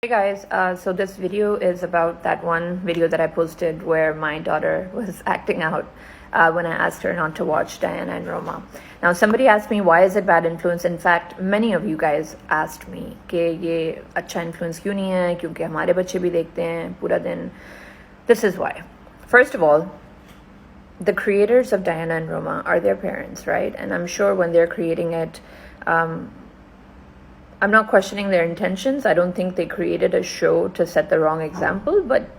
Hey guys, so this video is about that one video that I posted where my daughter was acting out when I asked her not to watch Diana and Roma. Now somebody asked me why is it bad influence. In fact, many of you guys asked me कि ये अच्छा influence क्यों नहीं है क्योंकि हमारे बच्चे भी देखते हैं पूरा दिन. This is why. First of all, the creators of Diana and Roma are their parents, right? And I'm sure when they're creating it, I'm not questioning their intentions. I don't think they created a show to set the wrong example, but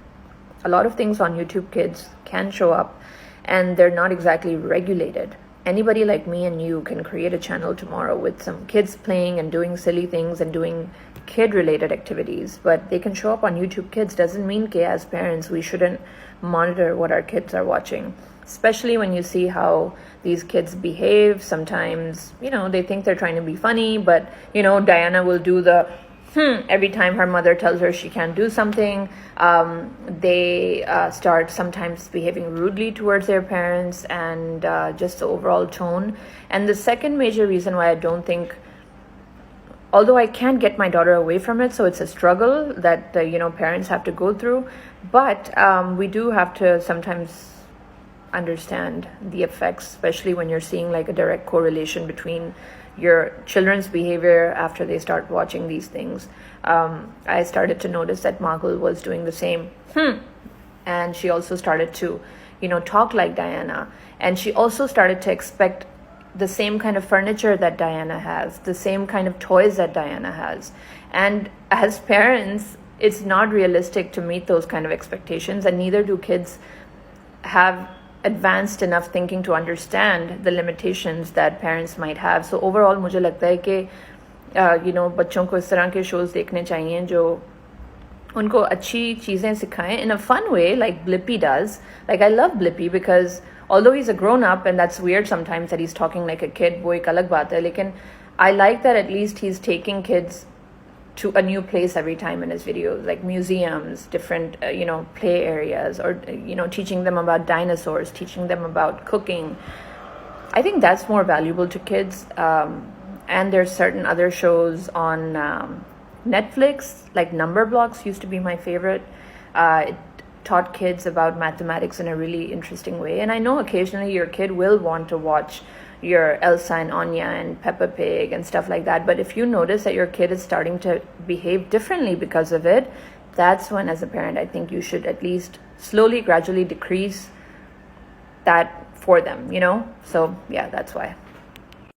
a lot of things on YouTube Kids can show up and they're not exactly regulated. Anybody like me and you can create a channel tomorrow with some kids playing and doing silly things and doing kid-related activities, but they can show up on YouTube Kids. Doesn't mean that as parents we shouldn't monitor what our kids are watching, especially when you see how these kids behave. Sometimes, they think they're trying to be funny, but, Diana will do the every time her mother tells her she can't do something. They start sometimes behaving rudely towards their parents and just the overall tone. And the second major reason why I don't think, although I can't get my daughter away from it, so it's a struggle that, parents have to go through, but we do have to sometimes understand the effects, especially when you're seeing like a direct correlation between your children's behavior after they start watching these things. I started to notice that Margot was doing the same. And she also started to, talk like Diana. And she also started to expect the same kind of furniture that Diana has, the same kind of toys that Diana has. And as parents, it's not realistic to meet those kind of expectations, and neither do kids have advanced enough thinking to understand the limitations that parents might have. So overall मुझे लगता है कि बच्चों को इस तरह के shows देखने चाहिए जो उनको अच्छी चीज़ें सिखाएं in a fun way, like Blippi does. Like I love Blippi because although he's a grown up and that's weird sometimes that he's talking like a kid, वो एक अलग बात है, लेकिन I like that at least he's taking kids to a new place every time in his videos, like museums, different, play areas, or, teaching them about dinosaurs, teaching them about cooking. I think that's more valuable to kids. And there's certain other shows on Netflix, like Number Blocks used to be my favorite. It taught kids about mathematics in a really interesting way. And I know occasionally your kid will want to watch your Elsa and Anya and Peppa Pig and stuff like that. But if you notice that your kid is starting to behave differently because of it, that's when, as a parent, I think you should at least slowly, gradually decrease that for them, So, yeah, that's why.